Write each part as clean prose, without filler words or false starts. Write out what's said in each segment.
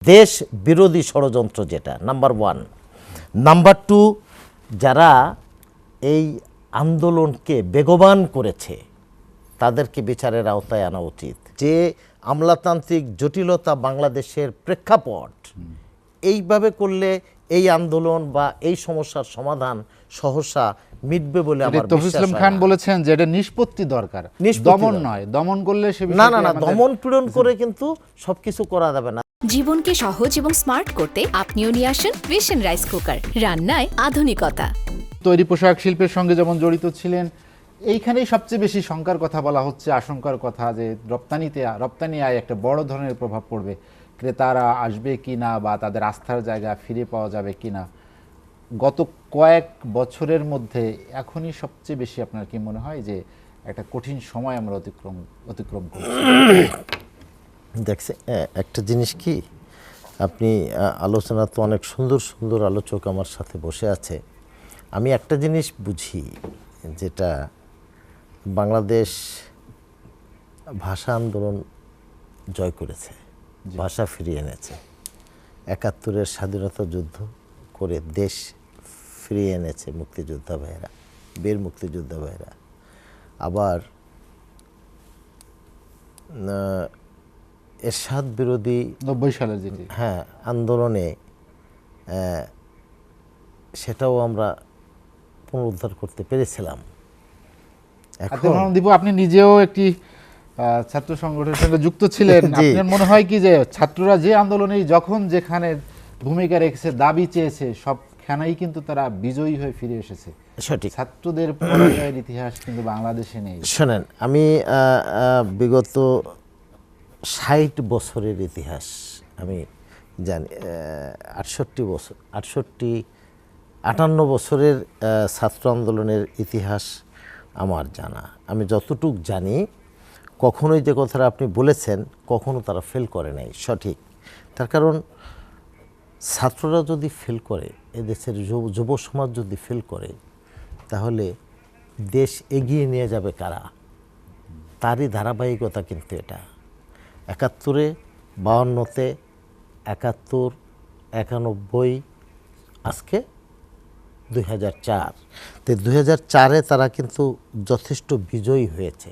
দেশ বিরোধী ষড়যন্ত্র যেটা নাম্বার 1। নাম্বার 2, যারা এই আন্দোলনকে বেগবান করেছে তাদেরকে বিচারের আওতায় আনা উচিত। যে আমলাতান্ত্রিক জটিলতা বাংলাদেশের প্রেক্ষাপট, এইভাবে করলে এই আন্দোলন বা এই সমস্যার সমাধান সহসা মিটবে বলে আমার বিশ্বাস তৌফিক ইসলাম খান বলেছেন যে এটা নিষ্পত্তি দরকার, দমন নয়। দমন করলে সে না না না, দমন পীড়ন করে কিন্তু সবকিছু করা যাবে না। জীবনকে সহজ এবং স্মার্ট করতে আপনিও নিয়ে আসেন ভিশন রাইস কুকার, রান্নায় আধুনিকতা। তৈরি পোশাক শিল্পের সঙ্গে যেমন জড়িত ছিলেন, এইখানেই সবচেয়ে বেশি শঙ্কার কথা বলা হচ্ছে, আশঙ্কার কথা যে রপ্তানি আয় একটা বড় ধরনের প্রভাব পড়বে। ক্রেতারা আসবে কিনা বা তাদের আস্থার জায়গা ফিরে পাওয়া যাবে কিনা। গত কয়েক বছরের মধ্যে এখনই সবচেয়ে বেশি আপনার কি মনে হয় যে একটা কঠিন সময় আমরা অতিক্রম করছি? দেখছে একটা জিনিস কি, আপনি আলোচনা তো অনেক সুন্দর সুন্দর আলোচক আমার সাথে বসে আছে। আমি একটা জিনিস বুঝি, যেটা বাংলাদেশ ভাষা আন্দোলন জয় করেছে, ভাষা ফিরিয়ে এনেছে, ৭১-এর স্বাধীনতা যুদ্ধ করে দেশ ফিরিয়ে এনেছে মুক্তিযোদ্ধা ভাইয়েরা, বীর মুক্তিযোদ্ধা ভাইয়েরা। আবার এরশাদ বিরোধী ৯০ সালের যেটি আন্দোলনে সেটাও আমরা পুনরুদ্ধার করতে পেরেছিলাম। এখন দীপু, আপনি নিজেও একটি ছাত্র সংগঠনের সঙ্গে যুক্ত ছিলেন। আপনার মনে হয় কি যে ছাত্ররা যে আন্দোলনে যখন যেখানে ভূমিকা রেখেছে, দাবি চেয়েছে, সবখানেই কিন্তু তারা বিজয়ী হয়ে ফিরে এসেছে? সঠিক। ছাত্রদের পরাজয়ের ইতিহাস কিন্তু বাংলাদেশে নেই। শোনেন, আমি বিগত ৬০ বছরের ইতিহাস আমি জানি। ৫৮ বছরের ছাত্র আন্দোলনের ইতিহাস আমার জানা। আমি যতটুক জানি, কখনোই যে কথাটা আপনি বলেছেন, কখনো তারা ফেল করে নাই। সঠিক। তার কারণ ছাত্ররা যদি ফেল করে, এদেশের যুব সমাজ যদি ফেল করে, তাহলে দেশ এগিয়ে নিয়ে যাবে কারা? তারই ধারাবাহিকতা কিন্তু এটা। ৭১-এ, ৫২-তে, ৭১, ৯১, আজকে ২০০৪। তো ২০০৪-এ তারা কিন্তু যথেষ্ট বিজয়ী হয়েছে।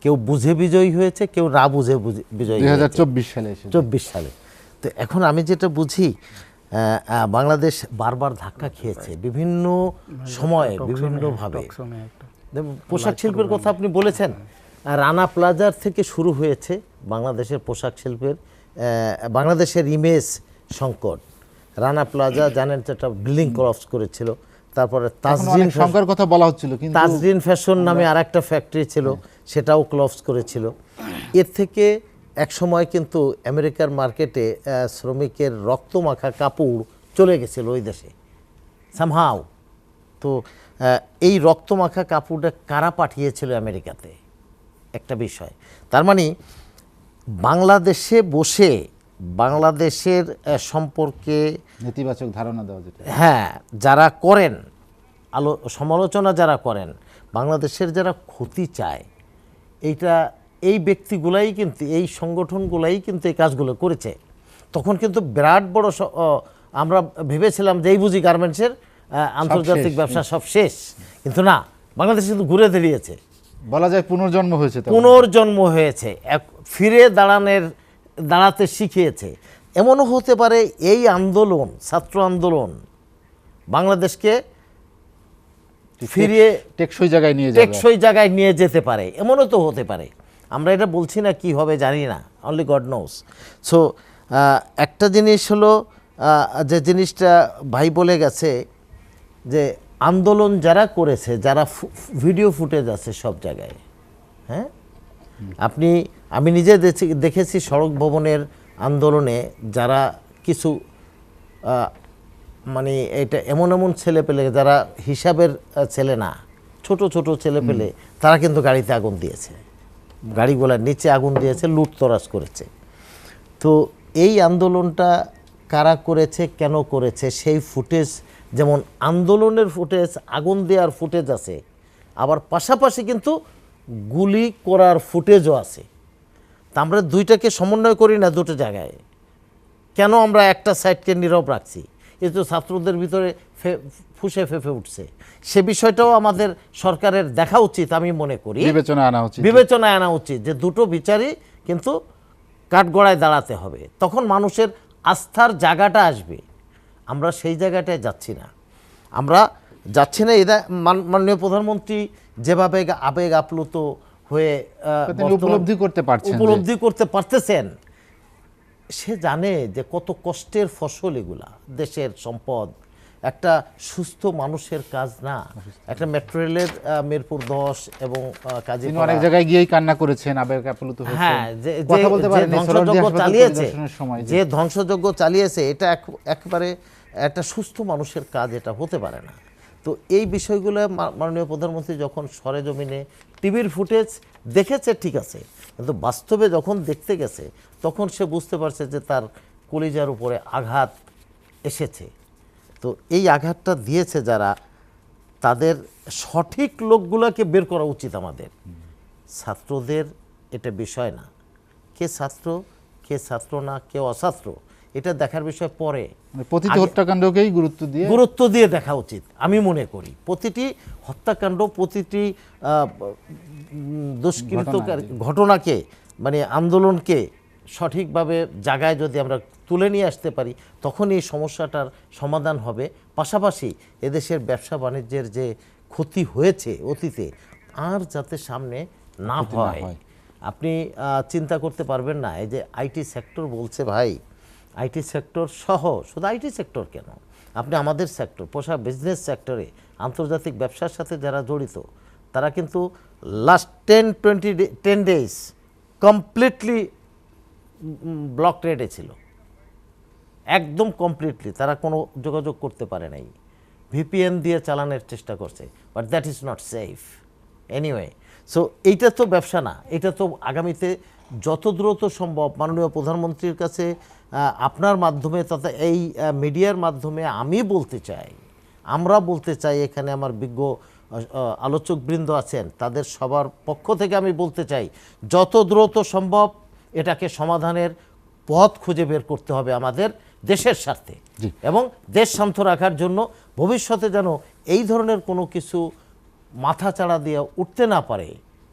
কেউ বুঝে বিজয়ী হয়েছে, কেউ না বুঝে বিজয়ী হয়েছে ২০২৪ সালে। তো এখন আমি যেটা বুঝি, বাংলাদেশ বারবার ধাক্কা খেয়েছে বিভিন্ন সময়ে, বিভিন্নভাবে। পোশাক শিল্পের কথা আপনি বলেছেন, রানা প্লাজার থেকে শুরু হয়েছে বাংলাদেশের পোশাক শিল্পের, বাংলাদেশের ইমেজ সংকট। রানা প্লাজা জানেন, একটা বিল্ডিং কলাপস করেছিল। তারপরে সংখ্যার কথা বলা হচ্ছিল, কিন্তু তাজরিন ফ্যাশন নামে আরেকটা ফ্যাক্টরি ছিল, সেটাও ক্লোজ করেছিল। এর থেকে এক সময় কিন্তু আমেরিকার মার্কেটে শ্রমিকের রক্তমাখা কাপড় চলে গেছিল ওই দেশে সামহাও। তো এই রক্তমাখা কাপড়টা কারা পাঠিয়েছিল আমেরিকাতে, একটা বিষয়। তার মানে বাংলাদেশে বসে বাংলাদেশের সম্পর্কে নেতিবাচক ধারণা দেওয়া যেটা, যারা করেন সমালোচনা, যারা করেন, বাংলাদেশের যারা ক্ষতি চায়, এই ব্যক্তিগুলাই কিন্তু, এই সংগঠনগুলাই কিন্তু এই কাজগুলো করেছে। তখন কিন্তু বিরাট বড়, আমরা ভেবেছিলাম যে এই বুঝি গার্মেন্টসের আন্তর্জাতিক ব্যবসা সব শেষ, কিন্তু না, বাংলাদেশ কিন্তু ঘুরে দাঁড়িয়েছে। বলা যায় পুনর্জন্ম হয়েছে, ফিরে দাঁড়াতে শিখিয়েছে। এমনও হতে পারে এই আন্দোলন, ছাত্র আন্দোলন, বাংলাদেশকে ফিরিয়ে টেকসই জায়গায় নিয়ে যেতে পারে, এমনও তো হতে পারে। আমরা এটা বলছি না, কি হবে জানি না, অনলি গড নোস। সো একটা জিনিস হলো, যে জিনিসটা ভাই বলে গেছে, যে আন্দোলন যারা করেছে, যারা ভিডিও ফুটেজ আছে সব জায়গায়, আমি নিজে দেখেছি সড়ক ভবনের আন্দোলনে যারা কিছু মানে এটা এমন ছেলেপেলে, যারা হিসাবের ছেলে না, ছোট ছেলেপেলে, তারা কিন্তু গাড়িতে আগুন দিয়েছে, গাড়িগুলোর নিচে আগুন দিয়েছে, লুটতরাজ করেছে। তো এই আন্দোলনটা কারা করেছে, কেন করেছে, সেই ফুটেজ, যেমন আন্দোলনের ফুটেজ, আগুন দেওয়ার ফুটেজ আছে, আবার পাশাপাশি কিন্তু গুলি করার ফুটেজও আছে। তা আমরা দুইটাকে সমন্বয় করি না দুটো জায়গায়, কেন আমরা একটা সাইডকে নীরব রাখছি? এই তো ছাত্রদের ভিতরে ফুসে ফেঁপে উঠছে, সে বিষয়টাও আমাদের সরকারের দেখা উচিত। আমি মনে করি বিবেচনায় আনা উচিত যে দুটো বিচারই কিন্তু কাঠগড়ায় দাঁড়াতে হবে, তখন মানুষের আস্থার জায়গাটা আসবে। আমরা সেই জায়গাটায় যাচ্ছি না, এরা মাননীয় প্রধানমন্ত্রী যেভাবে আবেগ আপ্লুত হয়ে উপলব্ধি করতে পারতেছেন, সে জানে যে কত কষ্টের ফসল এগুলা, দেশের সম্পদ, একটা সুস্থ মানুষের কাজ না। একটা মেট্রো রেলের মিরপুর 10 এবং কাজীপাড়া অনেক জায়গায় গিয়েই কান্না করেছেন, আবেগ আপ্লুত হয়েছেন। হ্যাঁ, যে ধ্বংসযজ্ঞ চালিয়েছে এটা একেবারে একটা সুস্থ মানুষের কাজ, এটা হতে পারে না। তো এই বিষয়গুলো মাননীয় প্রধানমন্ত্রী যখন সরেজমিনে টিভির ফুটেজ দেখেছে ঠিক আছে, কিন্তু বাস্তবে যখন দেখতে গেছে তখন সে বুঝতে পারছে যে তার কলিজার উপরে আঘাত এসেছে। তো এই আঘাতটা দিয়েছে যারা, তাদের সঠিক লোকগুলোকে বের করা উচিত আমাদের। ছাত্রদের এটা বিষয় না, কে ছাত্র না, কে অছাত্র, এটা দেখার বিষয় পরে। প্রতিটি হত্যাকাণ্ডকেই গুরুত্ব দিয়ে দেখা উচিত আমি মনে করি। প্রতিটি হত্যাকাণ্ড, প্রতিটি দুষ্কৃতকারী ঘটনাকে, মানে আন্দোলনকে সঠিকভাবে জায়গায় যদি আমরা তুলে নিয়ে আসতে পারি, তখন এই সমস্যাটার সমাধান হবে। পাশাপাশি এদেশের ব্যবসা বাণিজ্যের যে ক্ষতি হয়েছে অতীতে, আর যাতে সামনে না হয়। আপনি চিন্তা করতে পারবেন না, এই যে আইটি সেক্টর বলছে, ভাই আইটি সেক্টর সহ, শুধু আইটি সেক্টর কেন, আপনি আমাদের সেক্টর, বিজনেস সেক্টরে আন্তর্জাতিক ব্যবসার সাথে যারা জড়িত, তারা কিন্তু লাস্ট 10 ডেজ কমপ্লিটলি ব্লক রেডে ছিল, একদম কমপ্লিটলি। তারা কোনো যোগাযোগ করতে পারে নাই, ভিপিএন দিয়ে চালানোর চেষ্টা করছে, but that is not safe anyway. So এইটা তো ব্যবসা না, এটা তো আগামীতে যত দ্রুত সম্ভব মাননীয় প্রধানমন্ত্রীর কাছে আপনার মাধ্যমে তথা এই মিডিয়ার মাধ্যমে আমরা বলতে চাই, এখানে আমার বিজ্ঞ আলোচকবৃন্দ আছেন, তাদের সবার পক্ষ থেকে আমি বলতে চাই, যত দ্রুত সম্ভব এটাকে সমাধানের পথ খুঁজে বের করতে হবে আমাদের দেশের স্বার্থে, এবং দেশ শান্ত রাখার জন্য ভবিষ্যতে যেন এই ধরনের কোনো কিছু মাথাচাড়া দিয়ে উঠতে না পারে,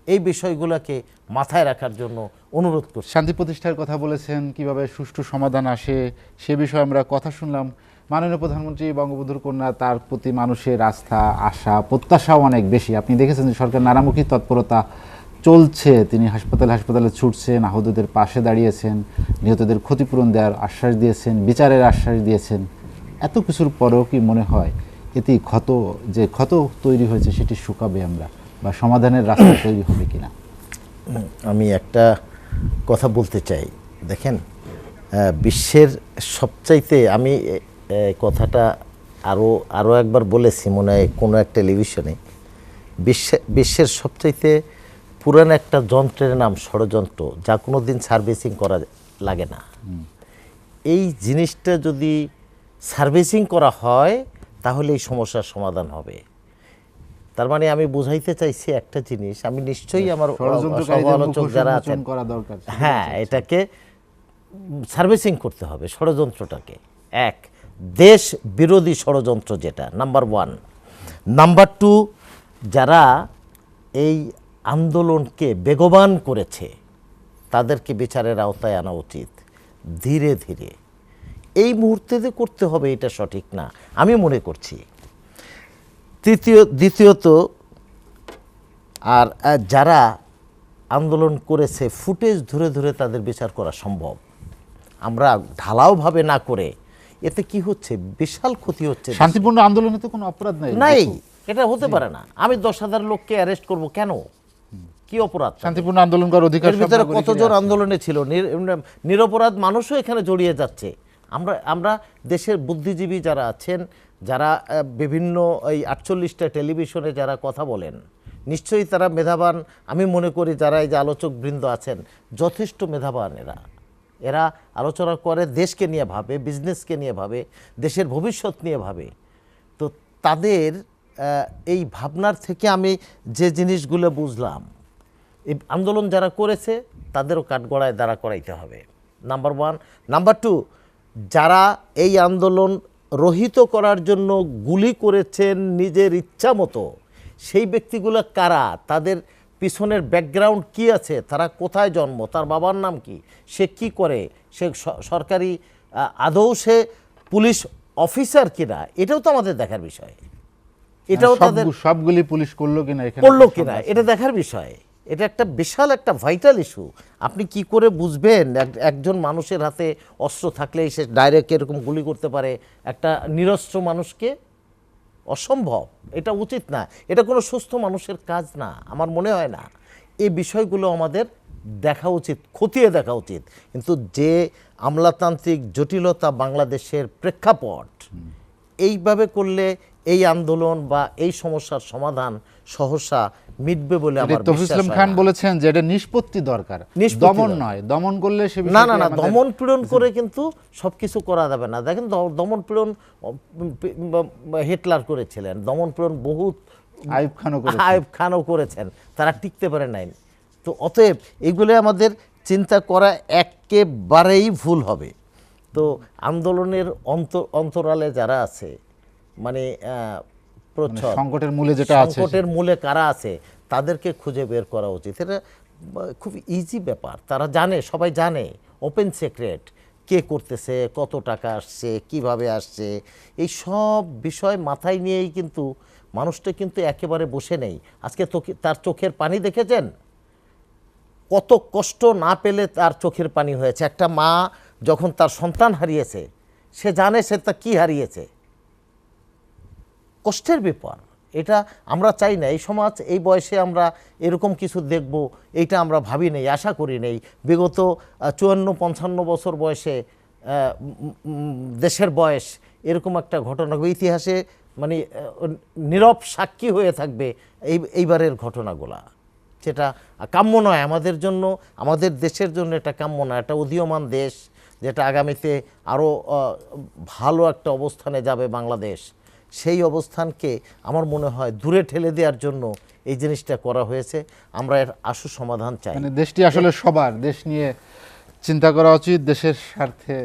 এই বিষয়গুলোকে মাথায় রাখার জন্য অনুরোধ করছি। শান্তি প্রতিষ্ঠার কথা বলেছেন, কিভাবে সুষ্ঠু সমাধান আসে সে বিষয়ে আমরা কথা শুনলাম। মাননীয় প্রধানমন্ত্রী বঙ্গবন্ধুর কন্যা, তার প্রতি মানুষের আস্থা, আশা, প্রত্যাশাও অনেক বেশি। আপনি দেখেছেন যে সরকার নানামুখী তৎপরতা চলছে, তিনি হাসপাতালে ছুটছেন, আহতদের পাশে দাঁড়িয়েছেন, নিহতদের ক্ষতিপূরণ দেওয়ার আশ্বাস দিয়েছেন, বিচারের আশ্বাস দিয়েছেন। এত কিছুর পরেও কি মনে হয় এতে ক্ষত তৈরি হয়েছে সেটি শুকাবে আমরা, বা সমাধানের রাস্তা তৈরি হবে কিনা? আমি একটা কথা বলতে চাই, দেখেন, বিশ্বের সবচাইতে, আমি কথাটা আরও একবার বলেছি মনে হয় কোনো এক টেলিভিশনে, বিশ্বের সবচাইতে পুরান একটা যন্ত্রের নাম ষড়যন্ত্র, যা কোনো দিন সার্ভিসিং করা লাগে না। এই জিনিসটা যদি সার্ভিসিং করা হয় তাহলে এই সমস্যার সমাধান হবে। তার মানে আমি বুঝাইতে চাইছি একটা জিনিস, আমি নিশ্চয়ই আমার সমালোচক যারা আছেন, হ্যাঁ, এটাকে সার্ভিসিং করতে হবে ষড়যন্ত্রটাকে। এক, দেশ বিরোধী ষড়যন্ত্র যেটা নাম্বার 1। নাম্বার 2, যারা এই আন্দোলনকে বেগবান করেছে তাদেরকে বিচারের আওতায় আনা উচিত ধীরে ধীরে। এই মুহূর্তে করতে হবে এটা সঠিক না আমি মনে করছি। দ্বিতীয়ত, আর যারা আন্দোলন করেছে ফুটেজ ধরে ধরে তাদের বিচার করা সম্ভব। আমরা ঢালাওভাবে না করে, এতে কি হচ্ছে, বিশাল ক্ষতি হচ্ছে। শান্তিপূর্ণ আন্দোলনে তো কোনো অপরাধ নাই, এটা হতে পারে না। আমি 10,000 লোককে অ্যারেস্ট করব কেন? কি অপরাধ? শান্তিপূর্ণ আন্দোলন করার অধিকার। এর ভিতরে কতজন আন্দোলনে ছিল, নিরপরাধ মানুষও এখানে জড়িয়ে যাচ্ছে। আমরা দেশের বুদ্ধিজীবী যারা আছেন, যারা বিভিন্ন এই 48টা টেলিভিশনে যারা কথা বলেন, নিশ্চয়ই তারা মেধাবান। আমি মনে করি যারা এই যে আলোচক বৃন্দ আছেন যথেষ্ট মেধাবান। এরা আলোচনা করে, দেশকে নিয়ে ভাবে, বিজনেসকে নিয়ে ভাবে, দেশের ভবিষ্যৎ নিয়ে ভাবে। তো তাদের এই ভাবনার থেকে আমি যে জিনিসগুলো বুঝলাম, এই আন্দোলন যারা করেছে তাদেরও কাঠগড়ায় দাঁড়া করাইতে হবে, নাম্বার ওয়ান। নাম্বার টু, যারা এই আন্দোলন রহিত করার জন্য গুলি করেছেন নিজের ইচ্ছা মতো, সেই ব্যক্তিগুলো কারা, তাদের পিছনের ব্যাকগ্রাউন্ড কি আছে, তারা কোথায় জন্ম, তার বাবার নাম কি, সে কি করে, সে সরকারি আদৌ সে পুলিশ অফিসার কিনা, এটাও তো আমাদের দেখার বিষয়। এটাও তাদের সবগুলি পুলিশ করলো কিনা, এখানে করলো কিনা, এটা দেখার বিষয়। এটা একটা বিশাল একটা ভাইটাল ইস্যু। আপনি কি করে বুঝবেন একজন মানুষের হাতে অস্ত্র থাকলেই সে ডাইরেক্ট এরকম গুলি করতে পারে একটা নিরস্ত্র মানুষকে? অসম্ভব, এটা উচিত না, এটা কোনো সুস্থ মানুষের কাজ না, আমার মনে হয় না। এই বিষয়গুলো আমাদের দেখা উচিত, খতিয়ে দেখা উচিত। কিন্তু যে আমলাতান্ত্রিক জটিলতা বাংলাদেশের প্রেক্ষাপট, এইভাবে করলে এই আন্দোলন বা এই সমস্যার সমাধান সহসা মিটবে বলে আমার তৌফিক বিশ্বাস ইসলাম হয় খান না। বলেছেন যে এটা নিষ্পত্তি দরকার, নিষ্পত্তি দমন দরকার। নয়। দমন করলে সে না বিষয়টি না না, আমাদের- দমন পীড়ন করে কিন্তু সবকিছু করা যাবে না। দেখেন দমন পীড়ন হিটলার করেছিলেন, দমন পীড়ন বহুত আইয়ুব খানও করেছেন, তারা টিকতে পারে নাই। তো অতএব এগুলো আমাদের চিন্তা করা একেবারেই ভুল হবে। তো আন্দোলনের অন্তরালে যারা আছে, মানে প্রচ্ছদ সংকটের মূলে যেটা আছে, সংকটের মূলে কারা আছে তাদেরকে খুঁজে বের করা উচিত। এটা খুব ইজি ব্যাপার, তারা জানে, সবাই জানে, ওপেন সিক্রেট, কে করতেছে, কত টাকা আসছে, কিভাবে আসছে, এই সব বিষয় মাথায় নিয়েই কিন্তু মানুষটা কিন্তু একেবারে বসে নেই। আজকে তার চোখের পানি দেখেছেন, কত কষ্ট না পেলে তার চোখের পানি হয়েছে। একটা মা যখন তার সন্তান হারিয়েছে, সে জানে সে তা কী হারিয়েছে, কষ্টের ব্যাপার। এটা আমরা চাই না, এই সমাজ, এই বয়সে আমরা এরকম কিছু দেখব এইটা আমরা ভাবি নেই, আশা করি নেই। বিগত 54-55 বছর বয়সে দেশের বয়স এরকম একটা ঘটনা ইতিহাসে মানে নীরব সাক্ষী হয়ে থাকবে এইবারের ঘটনাগুলা। সেটা কাম্য নয় আমাদের জন্য, আমাদের দেশের জন্য এটা কাম্য নয়। একটা উদীয়মান দেশ যেটা আগামীতে আরও ভালো একটা অবস্থানে যাবে বাংলাদেশ, সেই অবস্থানকে আমার মনে হয় দূরে ঠেলে দেওয়ার জন্য এই জিনিসটা করা হয়েছে। আমরা এর আশু সমাধান চাই। মানে দেশটি আসলে সবার, দেশ নিয়ে চিন্তা করা উচিত, দেশের স্বার্থে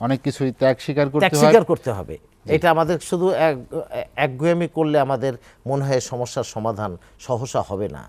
অনেক কিছুই ত্যাগ স্বীকার করতে হয়। স্বীকার করতে হবে। এটা আমাদের শুধু একগুয়েমি করলে আমাদের মনে হয় সমস্যার সমাধান সহসা হবে না।